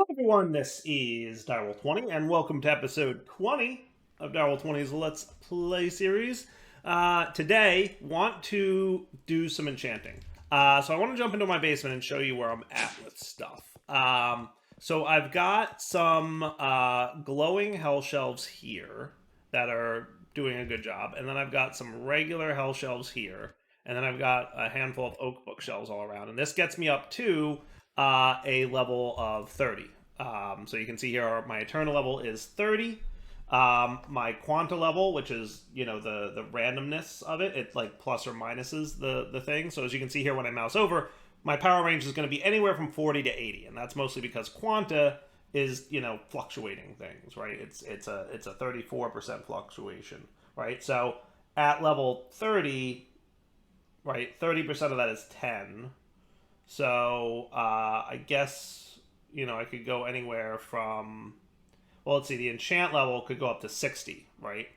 Everyone, this is Direwolf20, and welcome to episode 20 of Direwolf20's Let's Play series. Today, want to do some enchanting. So I want to jump into my basement and show you where I'm at with stuff. So I've got some glowing hell shelves here that are doing a good job, and then I've got some regular hell shelves here, and then I've got a handful of oak bookshelves all around, and this gets me up to a level of 30. So you can see here my eternal level is 30. My quanta level, which is, you know, the randomness of it, it's like plus or minuses the thing. So as you can see here when I mouse over, my power range is going to be anywhere from 40 to 80, and that's mostly because quanta is, you know, fluctuating things, right? It's a 34% fluctuation, right? So at level 30, right, 30% of that is 10. So I guess, you know, I could go anywhere from, well, let's see, the enchant level could go up to 60, right?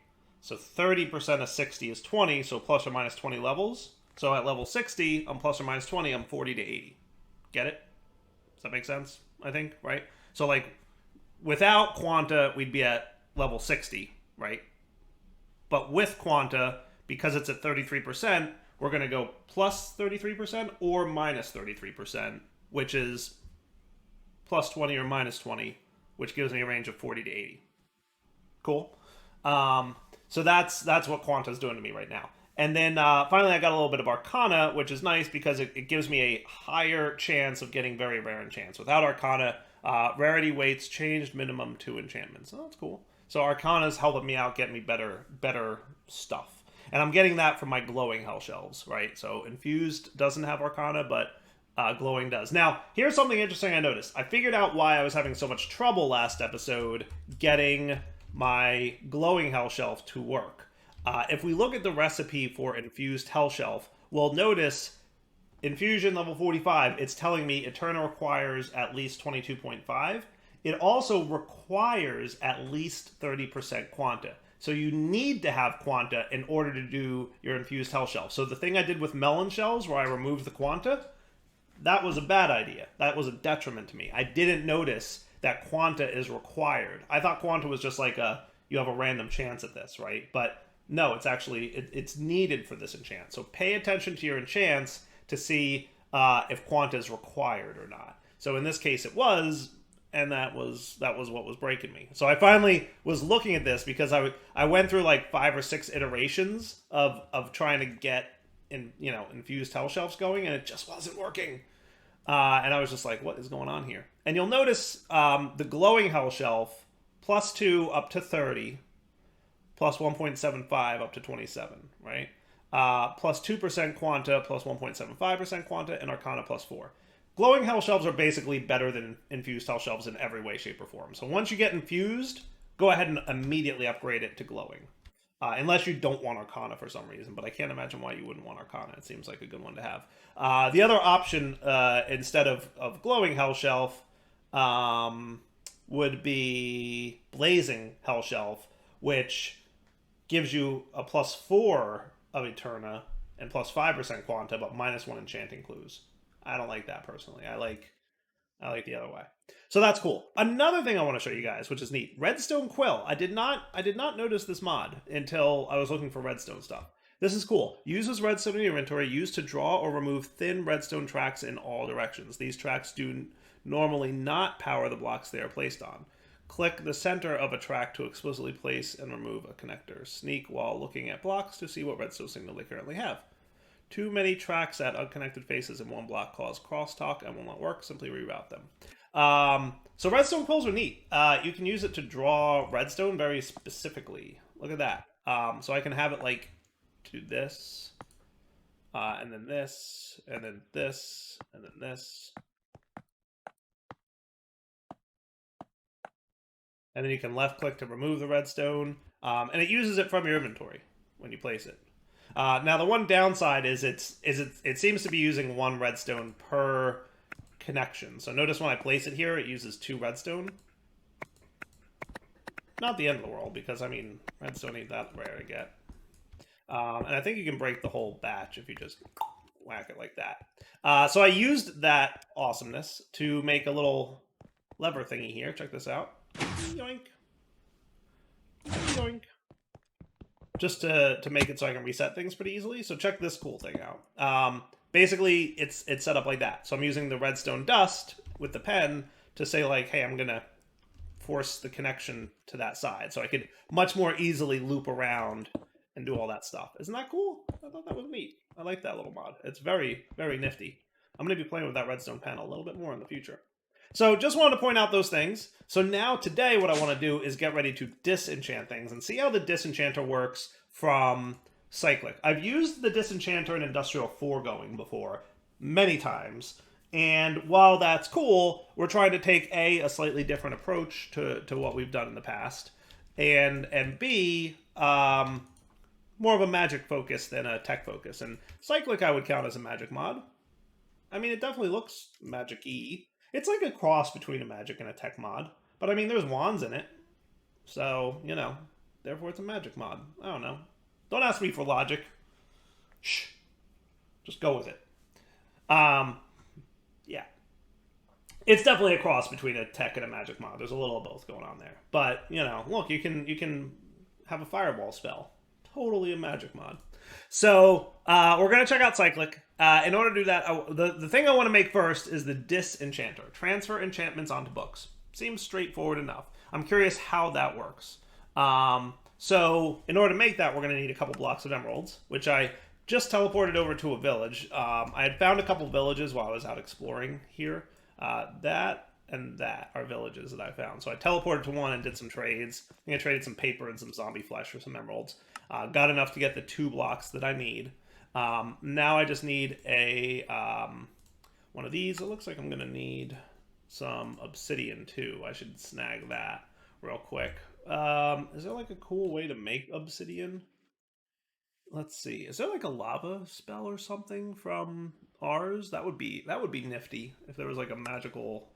So 30% of 60 is 20, so plus or minus 20 levels. So at level 60, I'm plus or minus 20, I'm 40 to 80. Get it? Does that make sense? I think, right? So like without quanta, we'd be at level 60, right? But with quanta, because it's at 33%, we're going to go plus 33% or minus 33%, which is plus 20 or minus 20, which gives me a range of 40 to 80. Cool. So that's what quanta is doing to me right now. And then finally, I got a little bit of Arcana, which is nice because it gives me a higher chance of getting very rare enchants. Without Arcana, rarity weights changed minimum 2 enchantments. So that's cool. So Arcana's helping me out, getting me better stuff. And I'm getting that from my glowing hell shelves, right? So Infused doesn't have Arcana, but glowing does. Now, here's something interesting I noticed. I figured out why I was having so much trouble last episode getting my glowing hell shelf to work. If we look at the recipe for Infused hell shelf, we'll notice Infusion level 45, it's telling me Eterna requires at least 22.5. It also requires at least 30% quanta. So you need to have quanta in order to do your infused hell shelf. So the thing I did with melon shells where I removed the quanta, that was a bad idea. That was a detriment to me. I didn't notice that quanta is required. I thought quanta was just like you have a random chance at this, right? But no, it's actually, it's needed for this enchant. So pay attention to your enchants to see if quanta is required or not. So in this case it was, and that was what was breaking me. So I finally was looking at this because I went through like 5 or 6 iterations of trying to get infused hell shelves going, and it just wasn't working. And I was just like, what is going on here? And you'll notice the glowing hell shelf plus 2 up to 30, plus 1.75 up to 27, right? Plus 2% quanta, plus 1.75% quanta, and Arcana plus 4. Glowing hell shelves are basically better than infused hell shelves in every way, shape, or form. So once you get infused, go ahead and immediately upgrade it to glowing. Unless you don't want Arcana for some reason, but I can't imagine why you wouldn't want Arcana. It seems like a good one to have. The other option, instead of glowing hell shelf, would be blazing hell shelf, which gives you a plus 4 of Eterna and plus 5% quanta, but minus 1 enchanting clues. I don't like that personally. I like the other way. So that's cool. Another thing I want to show you guys, which is neat. Redstone quill. I did not notice this mod until I was looking for redstone stuff. This is cool. Uses redstone in your inventory, used to draw or remove thin redstone tracks in all directions. These tracks do normally not power the blocks they are placed on. Click the center of a track to explicitly place and remove a connector. Sneak while looking at blocks to see what redstone signal they currently have. Too many tracks at unconnected faces in one block cause crosstalk and will not work. Simply reroute them. So redstone quills are neat. You can use it to draw redstone very specifically. Look at that. So I can have it like do this, and then this, and then this, and then this. And then you can left click to remove the redstone. And it uses it from your inventory when you place it. Now the one downside is it seems to be using 1 redstone per connection. So notice when I place it here, it uses 2 redstone. Not the end of the world, because I mean redstone ain't that rare to get. And I think you can break the whole batch if you just whack it like that. So I used that awesomeness to make a little lever thingy here. Check this out. Yoink. Yoink. Just to make it so I can reset things pretty easily. So check this cool thing out. Basically, it's set up like that. So I'm using the redstone dust with the pen to say like, hey, I'm going to force the connection to that side. So I could much more easily loop around and do all that stuff. Isn't that cool? I thought that was neat. I like that little mod. It's very, very nifty. I'm going to be playing with that redstone pen a little bit more in the future. So just wanted to point out those things. So now today what I want to do is get ready to disenchant things and see how the Disenchanter works from Cyclic. I've used the Disenchanter in Industrial Foregoing before many times. And while that's cool, we're trying to take a slightly different approach to what we've done in the past. And B, more of a magic focus than a tech focus. And Cyclic I would count as a magic mod. I mean, it definitely looks magic-y. It's like a cross between a magic and a tech mod. But I mean, there's wands in it. So, you know, therefore it's a magic mod. I don't know. Don't ask me for logic. Shh. Just go with it. Yeah. It's definitely a cross between a tech and a magic mod. There's a little of both going on there. But, you know, look, you can have a fireball spell. Totally a magic mod. So, we're going to check out Cyclic. In order to do that, the thing I want to make first is the Disenchanter. Transfer enchantments onto books. Seems straightforward enough. I'm curious how that works. So, in order to make that, we're going to need a couple blocks of emeralds, which I just teleported over to a village. I had found a couple villages while I was out exploring here. That and that are villages that I found. So I teleported to one and did some trades. I think I traded some paper and some zombie flesh for some emeralds. Got enough to get the 2 blocks that I need. Now I just need a one of these. It looks like I'm going to need some obsidian too. I should snag that real quick. Is there like a cool way to make obsidian? Let's see. Is there like a lava spell or something from ours? That would be nifty if there was like a magical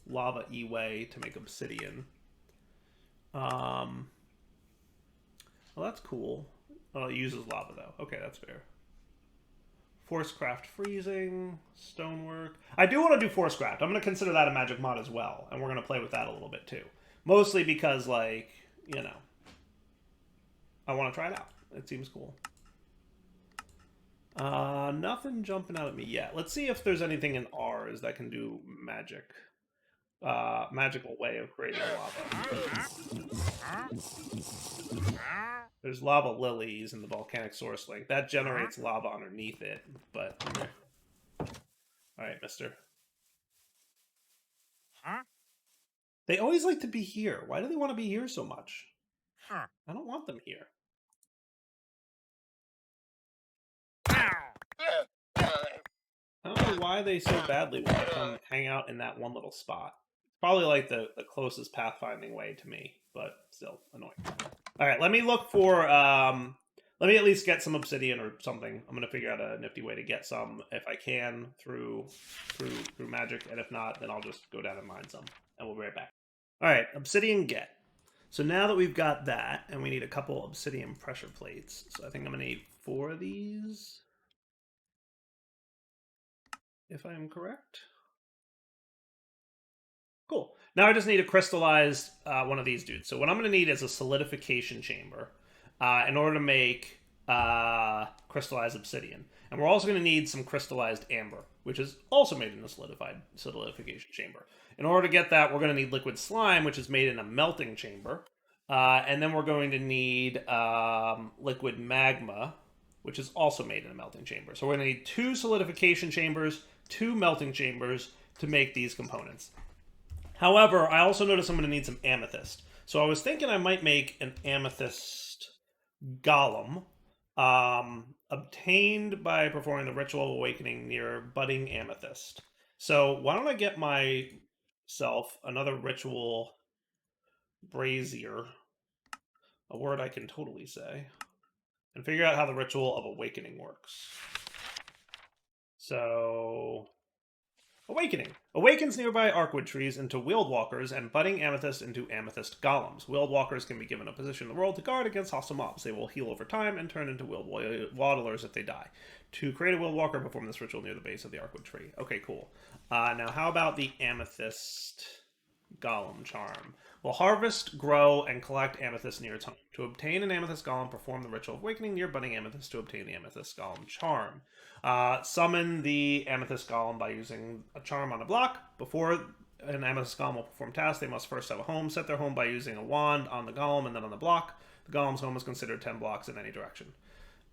lava-y way to make obsidian. Well, that's cool. Oh, it uses lava though. Okay, that's fair. Forcecraft freezing, stonework. I do want to do Forcecraft. I'm going to consider that a magic mod as well, and we're going to play with that a little bit too. Mostly because, like, you know, I want to try it out. It seems cool. Nothing jumping out at me yet. Let's see if there's anything in ours that can do magic. Magical way of creating lava. There's lava lilies in the volcanic source link. That generates lava underneath it, but... Alright, mister. They always like to be here. Why do they want to be here so much? I don't want them here. I don't know why they so badly want to come hang out in that one little spot. Probably like the closest pathfinding way to me, but still annoying. All right, let me look for, let me at least get some obsidian or something. I'm going to figure out a nifty way to get some if I can through magic, and if not, then I'll just go down and mine some, and we'll be right back. All right, obsidian get. So now that we've got that, and we need a couple obsidian pressure plates, so I think I'm going to need 4 of these, if I am correct. Cool. Now I just need a crystallized one of these dudes. So what I'm going to need is a solidification chamber in order to make crystallized obsidian. And we're also going to need some crystallized amber, which is also made in a solidification chamber. In order to get that, we're going to need liquid slime, which is made in a melting chamber. And then we're going to need liquid magma, which is also made in a melting chamber. So we're going to need 2 solidification chambers, 2 melting chambers to make these components. However, I also noticed I'm going to need some amethyst. So I was thinking I might make an amethyst golem obtained by performing the ritual awakening near budding amethyst. So why don't I get myself another ritual brazier, a word I can totally say, and figure out how the ritual of awakening works. So... Awakening. Awakens nearby arcwood trees into wheeled walkers and budding amethyst into amethyst golems. Wheeled walkers can be given a position in the world to guard against hostile mobs. They will heal over time and turn into wheeled waddlers if they die. To create a wheeled walker, perform this ritual near the base of the arcwood tree. Okay, cool. Now, how about the amethyst Golem charm. Will harvest, grow, and collect amethyst near its home. To obtain an amethyst golem, perform the ritual of awakening near budding amethyst to obtain the amethyst golem charm. Summon the amethyst golem by using a charm on a block. Before an amethyst golem will perform tasks, they must first have a home. Set their home by using a wand on the golem and then on the block. The golem's home is considered 10 blocks in any direction.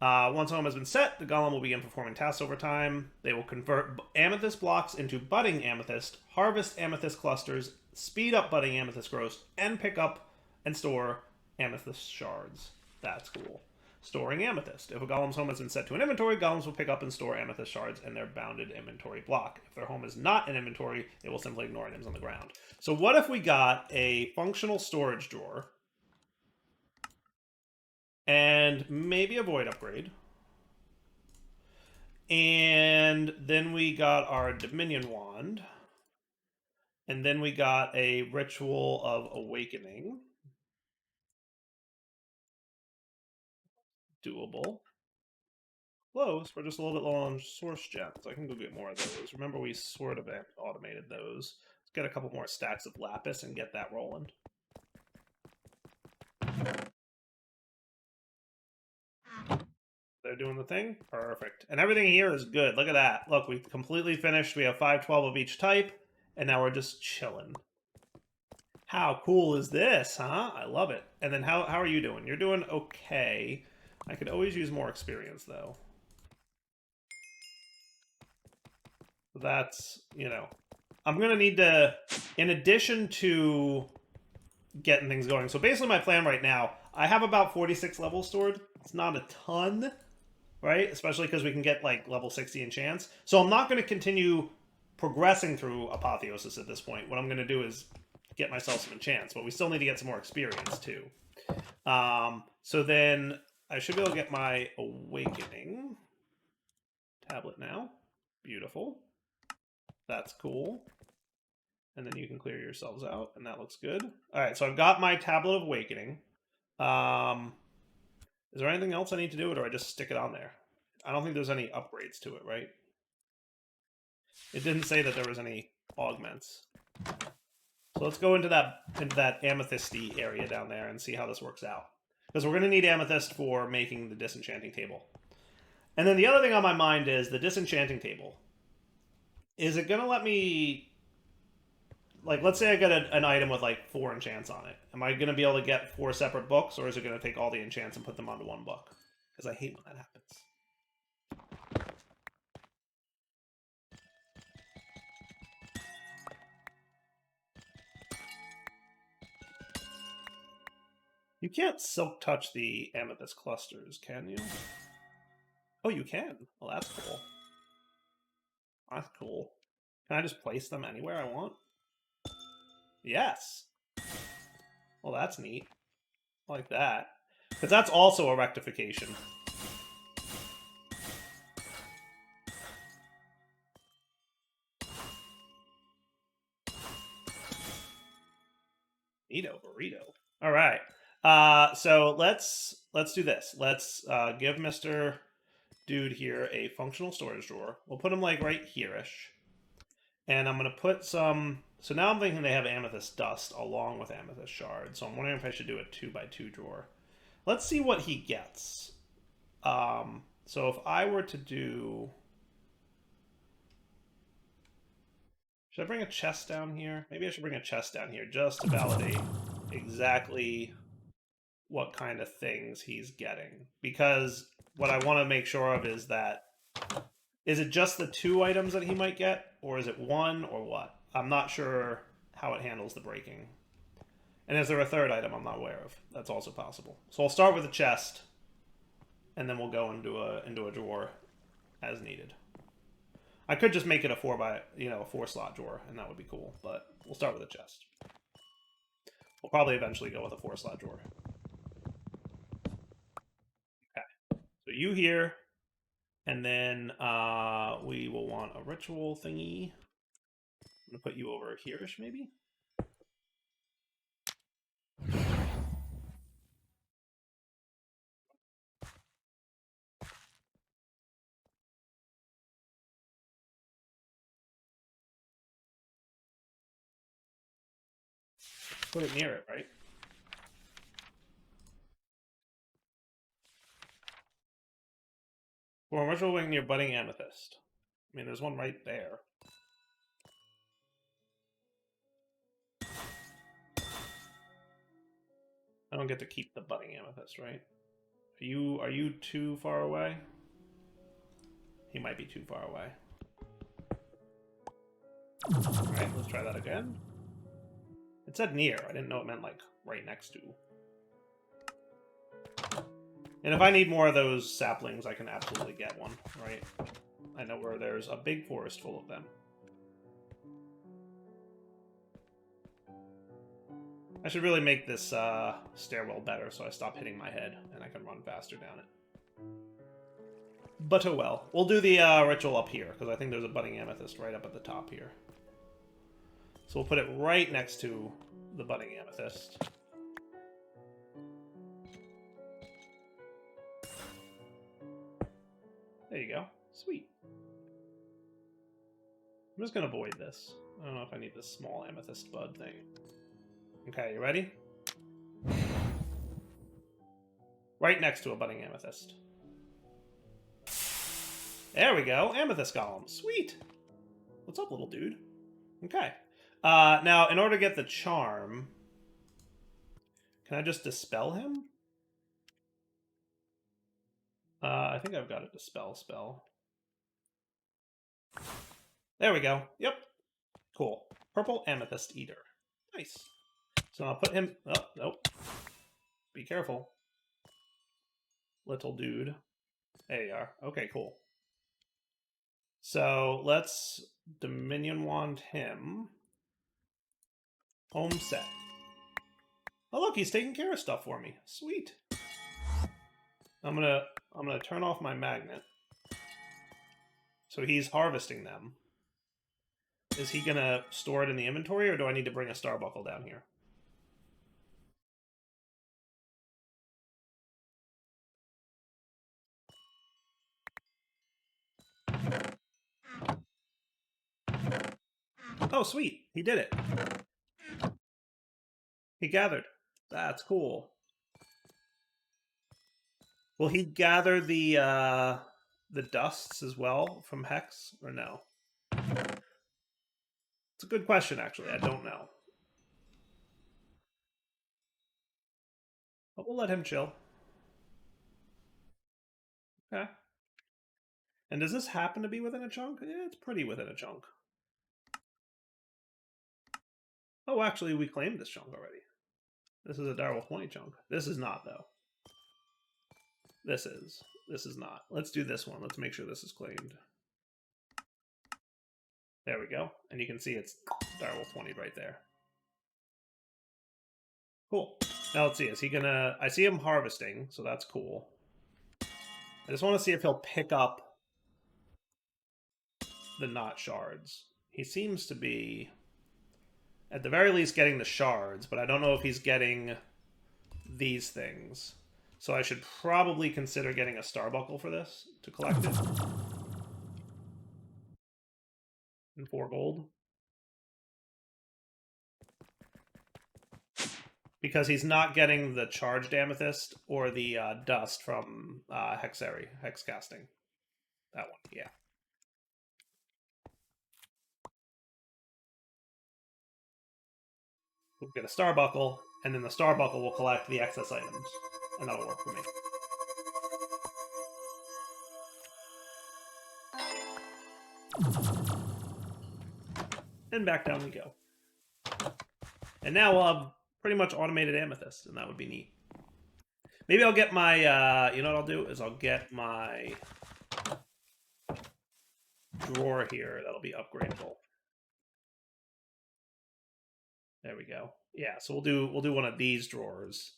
Once home has been set, the golem will begin performing tasks over time. They will convert amethyst blocks into budding amethyst, harvest amethyst clusters, speed up budding amethyst growth, and pick up and store amethyst shards. That's cool. Storing amethyst. If a golem's home has been set to an inventory, golems will pick up and store amethyst shards in their bounded inventory block. If their home is not an inventory, they will simply ignore items on the ground. So what if we got a functional storage drawer and maybe a void upgrade? And then we got our Dominion Wand. And then we got a Ritual of Awakening. Doable. Close. We're just a little bit low on source gems. I can go get more of those. Remember, we sort of automated those. Let's get a couple more stacks of lapis and get that rolling. They're doing the thing? Perfect. And everything here is good. Look at that. Look, we've completely finished. We have 512 of each type. And now we're just chilling. How cool is this, huh? I love it. And then how are you doing? You're doing okay. I could always use more experience, though. That's, you know. I'm going to need to, in addition to getting things going. So basically my plan right now, I have about 46 levels stored. It's not a ton, right? Especially because we can get like level 60 enchants. So I'm not going to continue progressing through Apotheosis at this point. What I'm going to do is get myself some enchants, but we still need to get some more experience too. So then I should be able to get my Awakening tablet now. Beautiful. That's cool. And then you can clear yourselves out, and that looks good. All right, so I've got my Tablet of Awakening. Is there anything else I need to do, or do I just stick it on there? I don't think there's any upgrades to it, right? It didn't say that there was any augments. So let's go into that amethysty area down there and see how this works out. Because we're going to need amethyst for making the disenchanting table. And then the other thing on my mind is the disenchanting table. Is it going to let me... Like, let's say I get an item with, like, 4 enchants on it. Am I going to be able to get 4 separate books, or is it going to take all the enchants and put them onto one book? Because I hate when that happens. You can't silk touch the amethyst clusters, can you? Oh, you can. Well, that's cool. That's cool. Can I just place them anywhere I want? Yes. Well, that's neat. I like that. Because that's also a rectification. Neato burrito. All right. So let's do this. Let's give Mr. Dude here a functional storage drawer. We'll put him like right here-ish. And I'm going to put some... So now I'm thinking they have amethyst dust along with amethyst shards. So I'm wondering if I should do a 2x2 drawer. Let's see what he gets. So if I were to do... Should I bring a chest down here? Maybe I should bring a chest down here just to validate exactly what kind of things he's getting. Because what I want to make sure of is that... Is it just the 2 items that he might get? Or is it 1 or what? I'm not sure how it handles the breaking. And is there a 3rd item I'm not aware of? That's also possible. So I'll start with a chest. And then we'll go into a drawer as needed. I could just make it a 4-slot drawer, and that would be cool. But we'll start with a chest. We'll probably eventually go with a 4-slot drawer. Okay. So you here. And then we will want a ritual thingy. I'm going to put you over here-ish, maybe? Put it near it, right? Or Orbital Wing near Budding Amethyst. I mean, there's one right there. I don't get to keep the Budding Amethyst, right? Are you too far away? He might be too far away. Alright, let's try that again. It said near. I didn't know it meant, like, right next to. And if I need more of those saplings, I can absolutely get one, right? I know where there's a big forest full of them. I should really make this stairwell better so I stop hitting my head and I can run faster down it. But oh well. We'll do the ritual up here, because I think there's a budding amethyst right up at the top here. So we'll put it right next to the budding amethyst. There you go. Sweet. I'm just going to avoid this. I don't know if I need this small amethyst bud thing. Okay, you ready? Right next to a budding amethyst. There we go. Amethyst golem. Sweet. What's up, little dude? Okay. Now, in order to get the charm, can I just dispel him? I think I've got a dispel spell. There we go. Yep. Cool. Purple Amethyst Eater. Nice. So I'll put him... Oh, nope. Be careful. Little dude. There you are. Okay, cool. So let's Dominion Wand him. Home set. Oh look, he's taking care of stuff for me. Sweet. I'm gonna turn off my magnet. So he's harvesting them. Is he gonna store it in the inventory, or do I need to bring a Starbuckle down here? Oh, sweet. He did it. He gathered. That's cool. Will he gather the dusts as well from Hex, or no? It's a good question, actually. I don't know. But we'll let him chill. Okay. And does this happen to be within a chunk? Yeah, it's pretty within a chunk. Oh, actually, we claimed this chunk already. This is a Direwolf 20 chunk. This is not, though. This is. This is not. Let's do this one. Let's make sure this is claimed. There we go. And you can see it's Direwolf 20 right there. Cool. Now let's see. Is he gonna... I see him harvesting, so that's cool. I just want to see if he'll pick up the not shards. He seems to be, at the very least, getting the shards, but I don't know if he's getting these things. So I should probably consider getting a Starbuckle for this to collect it. And 4 gold. Because he's not getting the charged amethyst or the dust from hex casting. That one, yeah. We'll get a Starbuckle, and then the Starbuckle will collect the excess items. And that'll work for me. And back down we go. And now we'll have pretty much automated amethyst, and that would be neat. Maybe I'll get my, you know what I'll do? Is I'll get my drawer here that'll be upgradable. There we go. Yeah, so we'll do one of these drawers,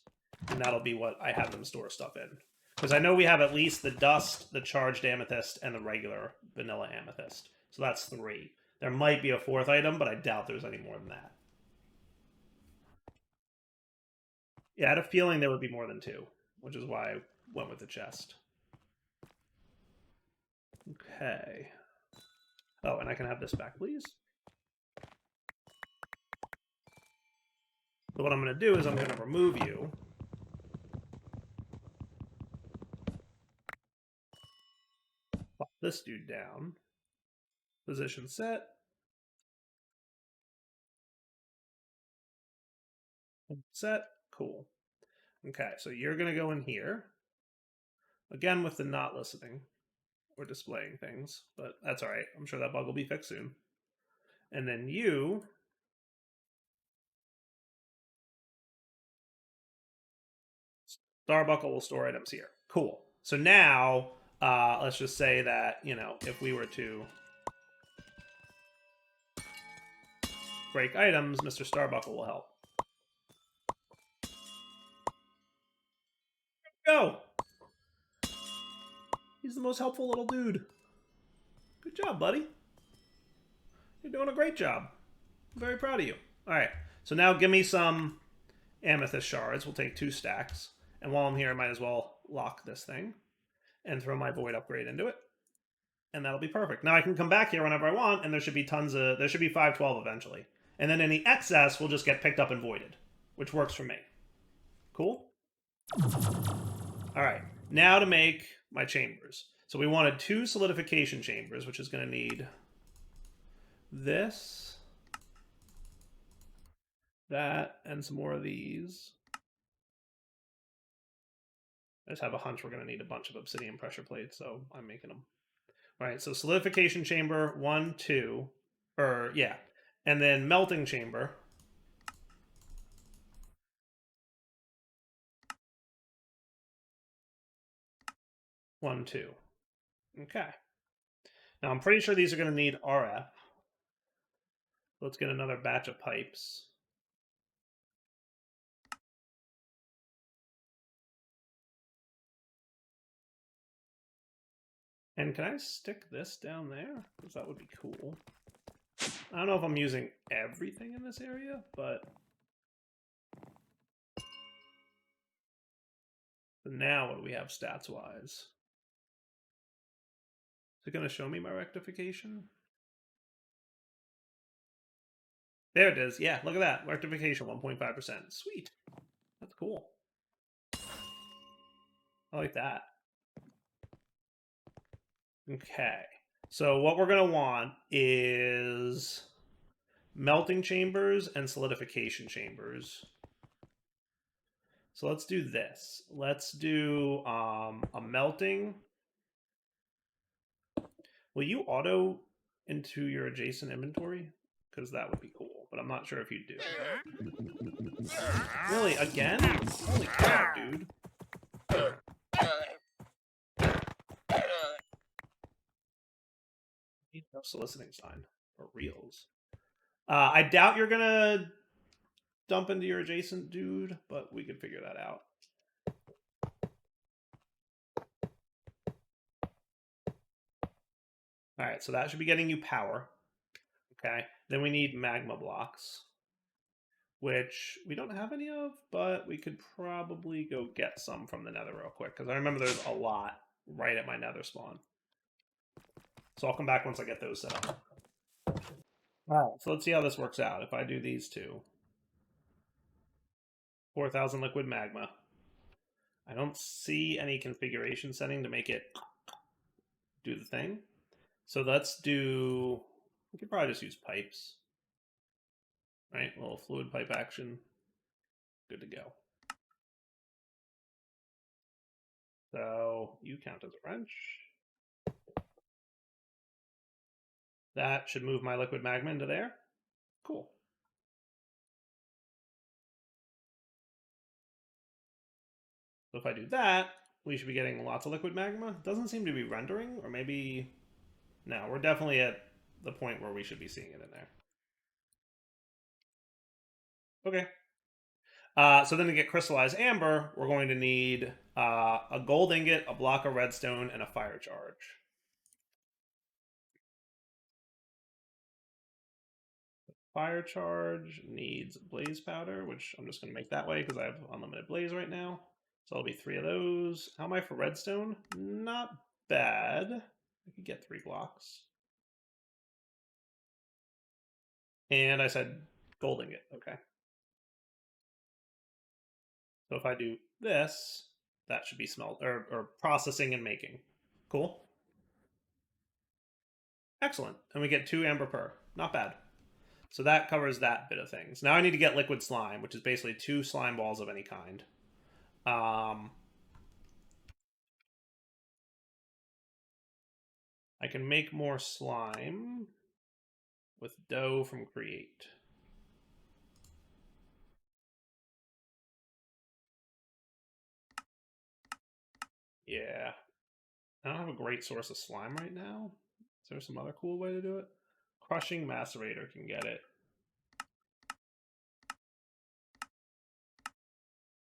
and that'll be what I have them store stuff in. Because I know we have at least the dust, the charged amethyst, and the regular vanilla amethyst. So that's 3. There might be a 4th item, but I doubt there's any more than that. Yeah, I had a feeling there would be more than 2, which is why I went with the chest. Okay. Oh, and I can have this back, please. So what I'm going to do is I'm going to remove you. Pop this dude down. Position set. Set. Cool. Okay, so you're going to go in here. Again, with the not listening or displaying things, but that's all right. I'm sure that bug will be fixed soon. And then you... Starbuckle will store items here. Cool. So now, let's just say that, you know, if we were to break items, Mr. Starbuckle will help. Go! He's the most helpful little dude. Good job, buddy. You're doing a great job. I'm very proud of you. All right. So now give me some amethyst shards. We'll take 2 stacks. And while I'm here, I might as well lock this thing and throw my void upgrade into it. And that'll be perfect. Now I can come back here whenever I want, and there should be tons of... There should be 512 eventually. And then any excess will just get picked up and voided, which works for me. Cool? All right. Now to make my chambers. So we wanted 2 solidification chambers, which is going to need this, that, and some more of these. I just have a hunch we're going to need a bunch of obsidian pressure plates, so I'm making them. All right, so solidification chamber 1, 2, or yeah, and then melting chamber. One, 2. Okay. Now I'm pretty sure these are going to need RF. Let's get another batch of pipes. And can I stick this down there? Because that would be cool. I don't know if I'm using everything in this area, but... So now what do we have stats-wise? Is it going to show me my rectification? There it is. Yeah, look at that. Rectification 1.5%. Sweet. That's cool. I like that. Okay. So what we're going to want is melting chambers and solidification chambers. So let's do this. Let's do a melting. Will you auto into your adjacent inventory? Because that would be cool, but I'm not sure if you do. Really? Again? Holy crap, dude. No soliciting sign or reels. I doubt you're gonna dump into your adjacent dude, but we could figure that out. All right, so that should be getting you power. Okay, then we need magma blocks, which we don't have any of, but we could probably go get some from the nether real quick, because I remember there's a lot right at my nether spawn. So I'll come back once I get those set up. All right, so let's see how this works out. If I do these 2. 4,000 liquid magma. I don't see any configuration setting to make it do the thing. So let's do... We could probably just use pipes. Right, a little fluid pipe action. Good to go. So you count as a wrench. That should move my liquid magma into there. Cool. So if I do that, we should be getting lots of liquid magma. Doesn't seem to be rendering, or maybe... No, we're definitely at the point where we should be seeing it in there. Okay. So then to get crystallized amber, we're going to need a gold ingot, a block of redstone, and a fire charge. Fire charge needs blaze powder, which I'm just going to make that way because I have unlimited blaze right now. So it'll be 3 of those. How am I for redstone? Not bad. I could get 3 blocks. And I said gold ingot. Okay. So if I do this, that should be or processing and making. Cool. Excellent. And we get 2 amber per. Not bad. So that covers that bit of things. Now I need to get liquid slime, which is basically 2 slime balls of any kind. I can make more slime with dough from create. Yeah. I don't have a great source of slime right now. Is there some other cool way to do it? Crushing macerator can get it.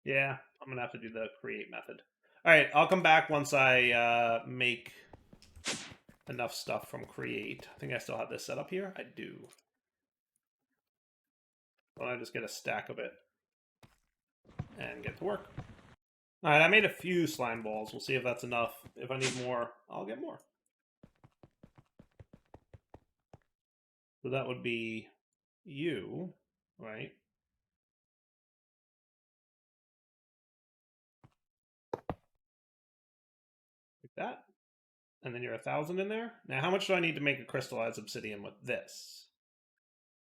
Yeah, I'm going to have to do the create method. All right, I'll come back once I make enough stuff from create. I think I still have this set up here. I do. Why don't I just get a stack of it and get to work? All right, I made a few slime balls. We'll see if that's enough. If I need more, I'll get more. So that would be you, right? Like that. And then you're 1,000 in there. Now, how much do I need to make a crystallized obsidian with this?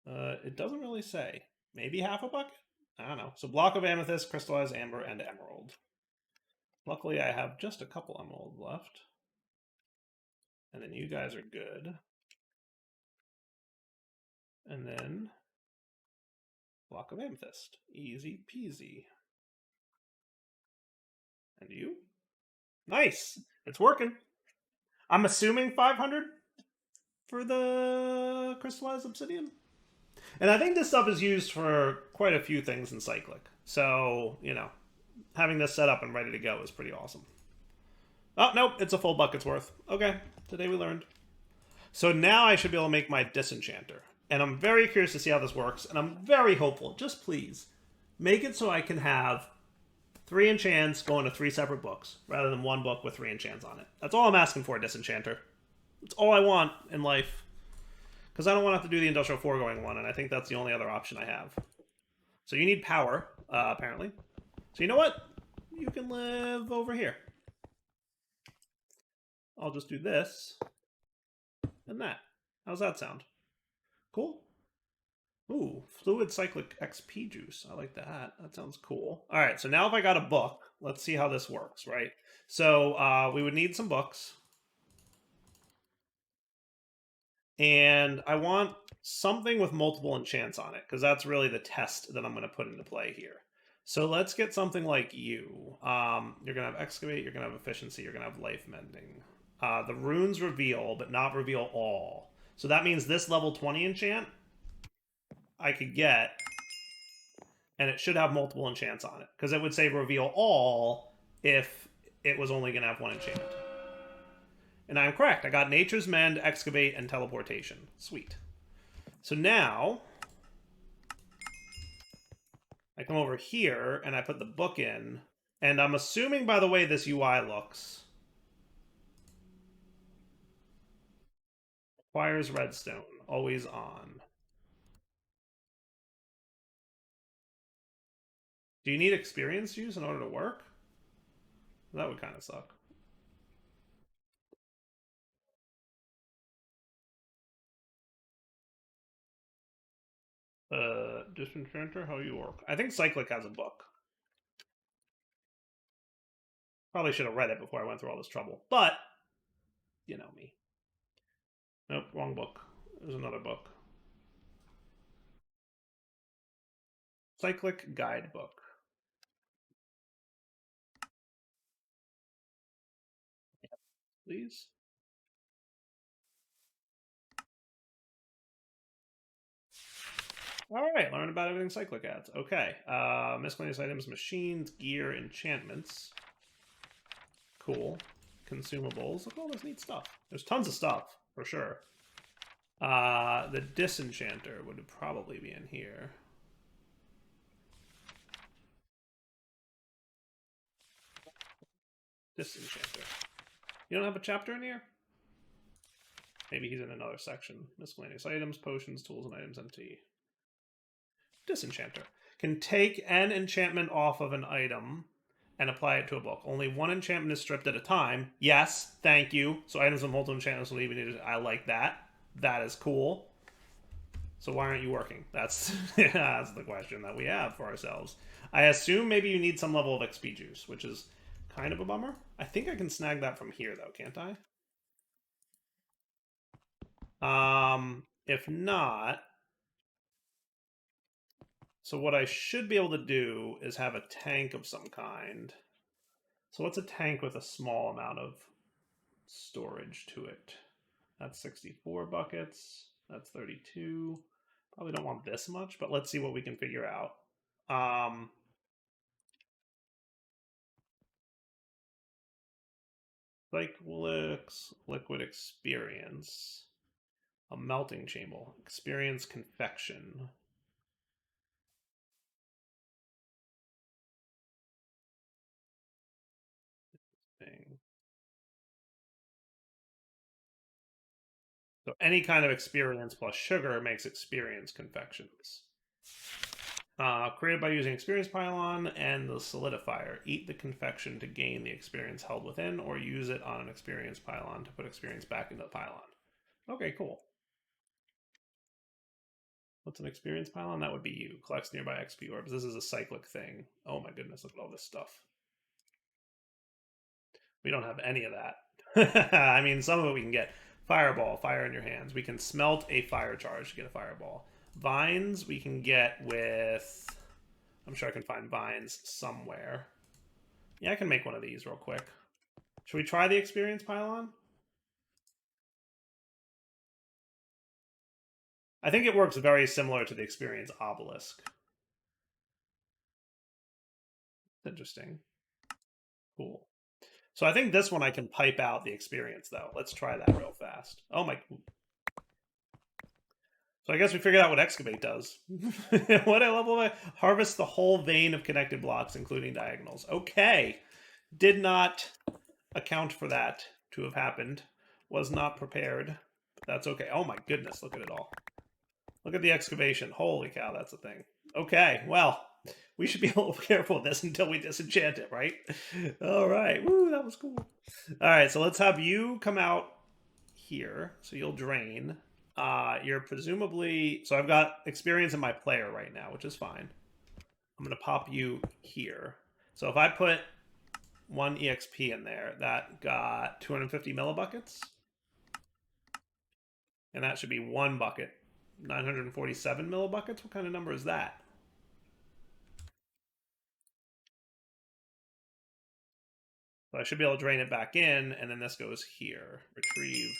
It doesn't really say. Maybe half a bucket? I don't know. So block of amethyst, crystallized amber, and emerald. Luckily, I have just a couple emeralds left. And then you guys are good. And then block of amethyst. Easy peasy. And you? Nice. It's working. I'm assuming 500 for the crystallized obsidian. And I think this stuff is used for quite a few things in Cyclic. So, you know, having this set up and ready to go is pretty awesome. Oh, nope, it's a full bucket's worth. Okay, today we learned. So now I should be able to make my Disenchanter. And I'm very curious to see how this works. And I'm very hopeful. Just please, make it so I can have 3 enchants go into 3 separate books, rather than 1 book with 3 enchants on it. That's all I'm asking for, Disenchanter. That's all I want in life. Because I don't want to have to do the Industrial Foregoing one, and I think that's the only other option I have. So you need power, apparently. So you know what? You can live over here. I'll just do this and that. How's that sound? Cool. Ooh, fluid cyclic XP juice. I like that. That sounds cool. All right, so now if I got a book, let's see how this works, right? So we would need some books. And I want something with multiple enchants on it, because that's really the test that I'm going to put into play here. So let's get something like you. You're going to have excavate, you're going to have efficiency, you're going to have life mending. The runes reveal, but not reveal all. So that means this level 20 enchant I could get, and it should have multiple enchants on it, because it would say reveal all if it was only going to have 1 enchant. And I'm correct. I got Nature's Mend, Excavate, and Teleportation. Sweet. So now I come over here and I put the book in. And I'm assuming by the way this UI looks, requires redstone, always on. Do you need experience use in order to work? That would kind of suck. Disenchanter, how you work? I think Cyclic has a book. Probably should have read it before I went through all this trouble. But, you know me. Nope, wrong book. There's another book. Cyclic Guidebook. Please. All right, learn about everything Cyclic adds. Okay, miscellaneous items, machines, gear, enchantments. Cool. Consumables. Look at all this neat stuff. There's tons of stuff, for sure. The Disenchanter would probably be in here. Disenchanter. You don't have a chapter in here? Maybe he's in another section. Miscellaneous items, potions, tools, and items empty. Disenchanter. can take an enchantment off of an item and apply it to a book. Only one enchantment is stripped at a time. Yes, thank you. So items with multiple enchantments will even. I like that. That is cool. So why aren't you working? That's that's the question that we have for ourselves. I assume maybe you need some level of XP juice, which is kind of a bummer. I think I can snag that from here though, can't I? If not, so what I should be able to do is have a tank of some kind. So what's a tank with a small amount of storage to it? That's 64 buckets. That's 32. Probably don't want this much, but let's see what we can figure out. Cyclic's liquid experience. A melting chamber. Experience confection. Thing. So any kind of experience plus sugar makes experience confections. Created by using experience pylon and the solidifier. Eat the confection to gain the experience held within, or use it on an experience pylon to put experience back into the pylon. Okay, cool. What's an experience pylon? That would be you. Collects nearby XP orbs. This is a cyclic thing. Oh my goodness, look at all this stuff. We don't have any of that. I mean, some of it we can get. Fireball, fire in your hands. We can smelt a fire charge to get a fireball. Vines we can get with... I'm sure I can find vines somewhere. Yeah, I can make one of these real quick. Should we try the experience pylon? I think it works very similar to the experience obelisk. Interesting. Cool. So I think this one I can pipe out the experience, though. Let's try that real fast. Oh my... So I guess we figured out what excavate does. What I level harvest the whole vein of connected blocks, including diagonals. Okay. Did not account for that to have happened. Was not prepared. But that's okay. Oh my goodness, look at it all. Look at the excavation. Holy cow, that's a thing. Okay, well, we should be a little careful with this until we disenchant it, right? All right. Woo, that was cool. All right, so let's have you come out here. So you'll drain. You're presumably... So I've got experience in my player right now, which is fine. I'm going to pop you here. So if I put 1 EXP in there, that got 250 millibuckets. And that should be 1 bucket. 947 millibuckets? What kind of number is that? So I should be able to drain it back in, and then this goes here. Retrieve.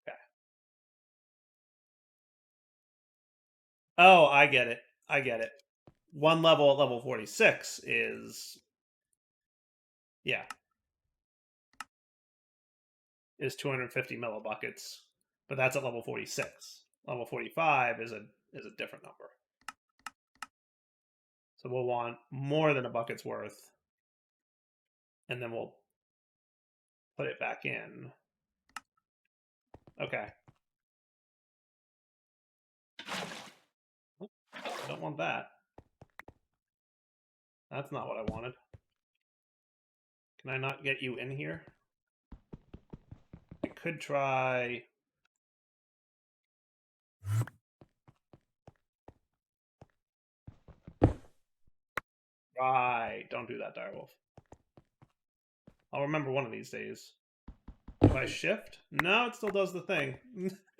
Okay. Oh, I get it. I get it. 1 level at level 46 is... Yeah. Is 250 millibuckets. But that's at level 46. Level 45 is a different number. So we'll want more than a bucket's worth. And then we'll put it back in. Okay. I don't want that. That's not what I wanted. Can I not get you in here? I could try... Right. Don't do that, Direwolf. I'll remember one of these days. If I shift? No, it still does the thing.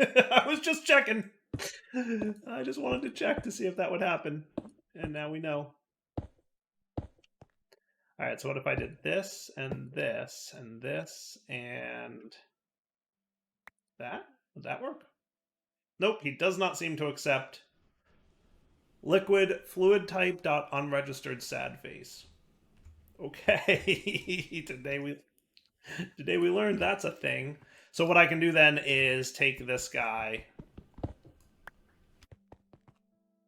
I was just checking. I just wanted to check to see if that would happen. And now we know. Alright, so what if I did this, and this, and this, and... that? Would that work? Nope, he does not seem to accept liquid fluid type dot unregistered sad face. Okay. Today we learned that's a thing. So what I can do then is take this guy,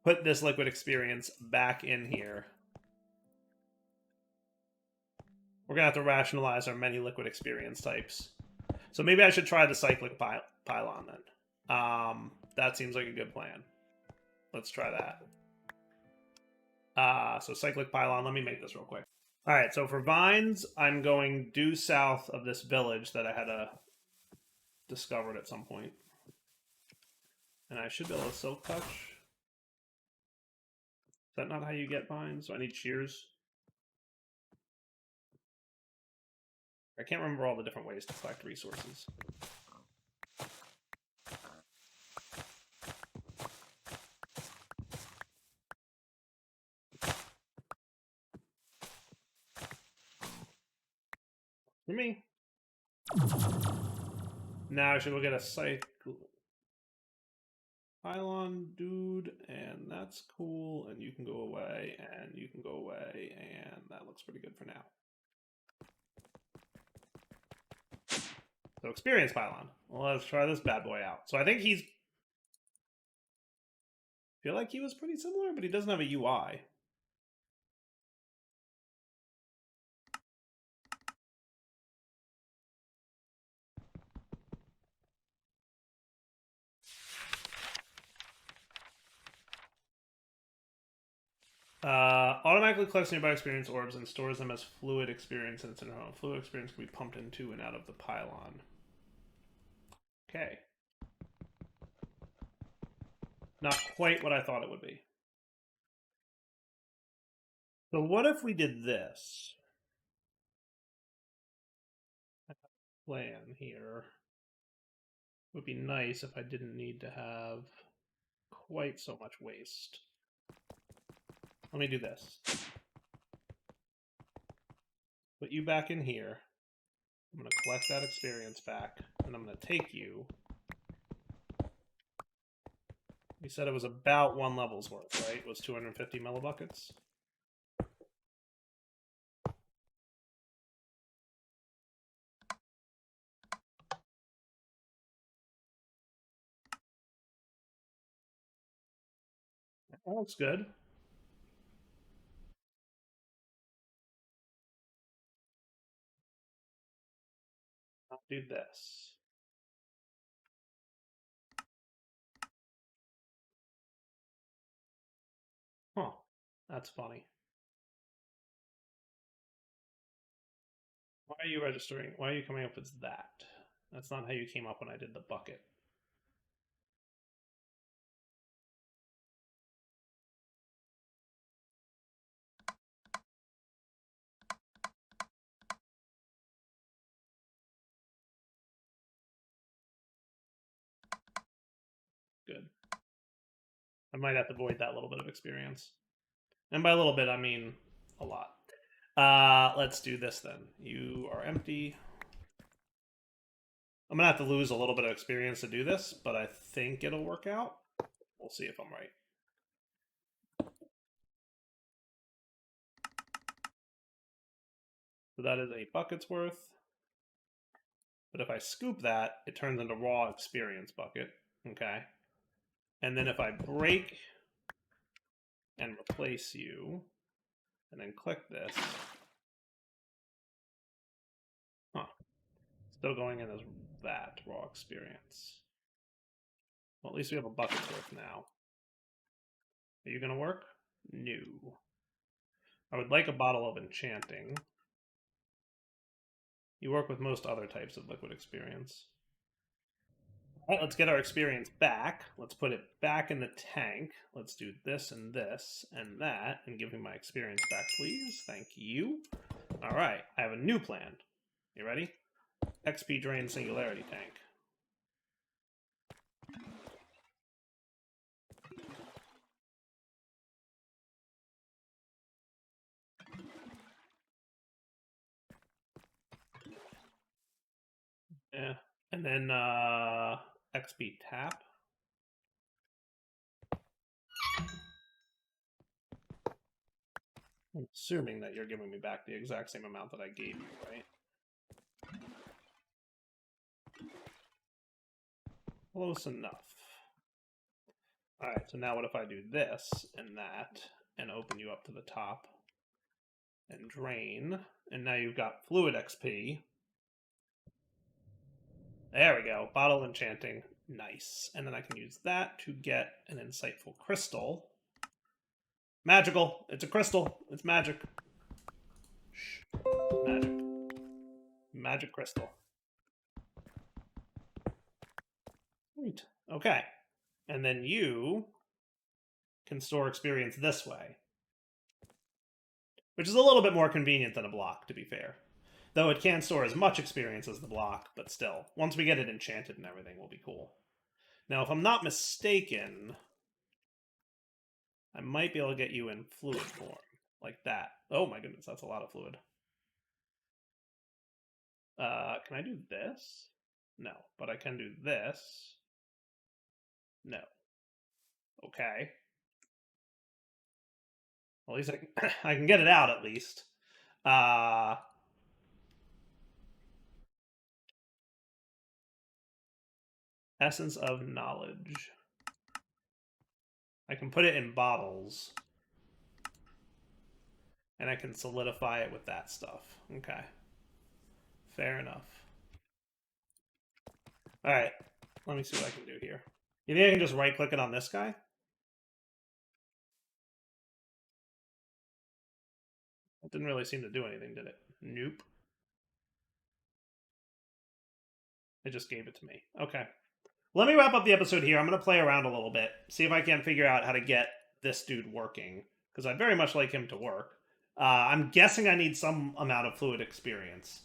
put this liquid experience back in here. We're going to have to rationalize our many liquid experience types. So maybe I should try the cyclic pylon then. That seems like a good plan. Let's try that. So Cyclic Pylon, let me make this real quick. All right, so for vines, I'm going due south of this village that I had discovered at some point. And I should be able to silk touch. Is that not how you get vines? So I need shears. I can't remember all the different ways to collect resources. For me. Now I should go get a Cyclic Pylon dude, and that's cool, and you can go away, and you can go away, and that looks pretty good for now. So experience Pylon. Well, let's try this bad boy out. So I think I feel like he was pretty similar, but he doesn't have a UI. Automatically collects nearby experience orbs and stores them as fluid experience in its own home. Fluid experience can be pumped into and out of the pylon. Okay. Not quite what I thought it would be. So what if we did this? Plan here. It would be nice if I didn't need to have quite so much waste. Let me do this. Put you back in here. I'm going to collect that experience back, and I'm going to take you. You said it was about 1 level's worth, right? It was 250 millibuckets. That looks good. I'll do this. Huh. That's funny. Why are you registering? Why are you coming up as that? That's not how you came up when I did the bucket. Good. I might have to void that little bit of experience. And by a little bit, I mean a lot. Let's do this then. You are empty. I'm going to have to lose a little bit of experience to do this, but I think it'll work out. We'll see if I'm right. So that is 8 buckets worth. But if I scoop that, it turns into raw experience bucket. Okay. And then if I break and replace you, and then click this, huh, still going in as that raw experience. Well, at least we have a bucket's worth now. Are you going to work? No. I would like a bottle of Enchanting. You work with most other types of liquid experience. All right, let's get our experience back. Let's put it back in the tank. Let's do this and that, and give me my experience back, please. Thank you. All right, I have a new plan. You ready? XP drain singularity tank. Yeah, and then XP tap. I'm assuming that you're giving me back the exact same amount that I gave you, right? Close enough. Alright, so now what if I do this and that, and open you up to the top, and drain, and now you've got fluid XP. There we go, bottle enchanting. Nice. And then I can use that to get an insightful crystal. Magical. It's a crystal. It's magic. Shh. Magic. Magic crystal. Sweet. Okay. And then you can store experience this way. Which is a little bit more convenient than a block, to be fair. Though it can't store as much experience as the block, but still. Once we get it enchanted and everything, will be cool. Now, if I'm not mistaken, I might be able to get you in fluid form, like that. Oh my goodness, that's a lot of fluid. Can I do this? No, but I can do this. No. Okay. Well, at least I can get it out, at least. Essence of Knowledge. I can put it in bottles. And I can solidify it with that stuff. Okay. Fair enough. Alright. Let me see what I can do here. You think I can just right-click it on this guy? It didn't really seem to do anything, did it? Nope. It just gave it to me. Okay. Let me wrap up the episode here. I'm going to play around a little bit, see if I can figure out how to get this dude working, because I'd very much like him to work. I'm guessing I need some amount of fluid experience.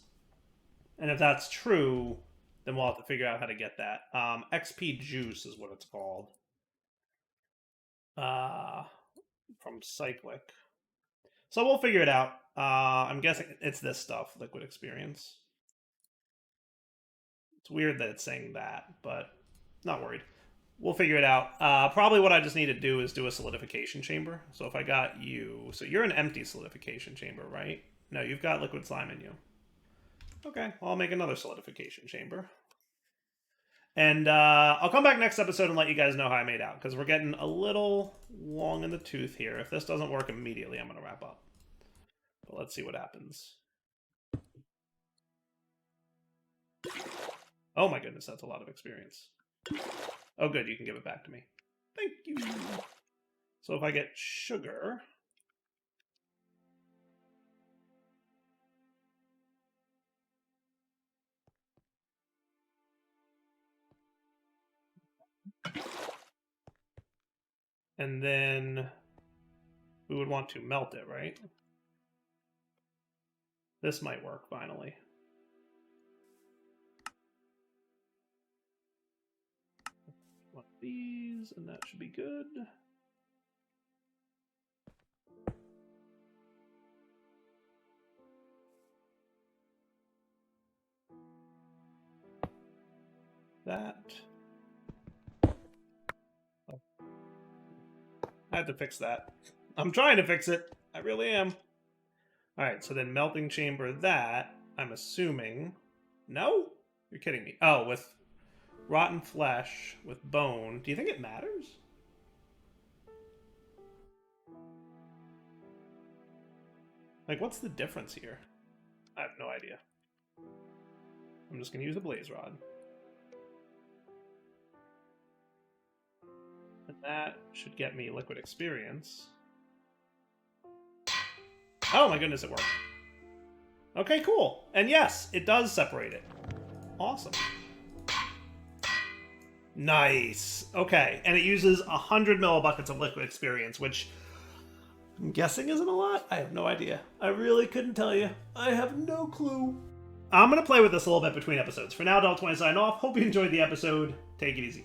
And if that's true, then we'll have to figure out how to get that. XP Juice is what it's called. From Cyclic. So we'll figure it out. I'm guessing it's this stuff, liquid experience. It's weird that it's saying that, but not worried. We'll figure it out. Probably what I just need to do is do a solidification chamber. So if I got you... So you're an empty solidification chamber, right? No, you've got liquid slime in you. Okay, well, I'll make another solidification chamber. And I'll come back next episode and let you guys know how I made out, because we're getting a little long in the tooth here. If this doesn't work immediately, I'm going to wrap up. But let's see what happens. Oh my goodness, that's a lot of experience. Oh good, you can give it back to me. Thank you. So if I get sugar... And then we would want to melt it, right? This might work finally. One of these, and that should be good. That. Oh. I had to fix that. I'm trying to fix it. I really am. Alright, so then melting chamber that, I'm assuming... No? You're kidding me. Oh, with rotten flesh, with bone. Do you think it matters? Like, what's the difference here? I have no idea. I'm just going to use a blaze rod. And that should get me liquid experience. Oh my goodness, it worked. Okay, cool. And yes, it does separate it. Awesome. Nice. Okay, and it uses 100 millibuckets of liquid experience, which I'm guessing isn't a lot? I have no idea. I really couldn't tell you. I have no clue. I'm going to play with this a little bit between episodes. For now, Del20 sign off. Hope you enjoyed the episode. Take it easy.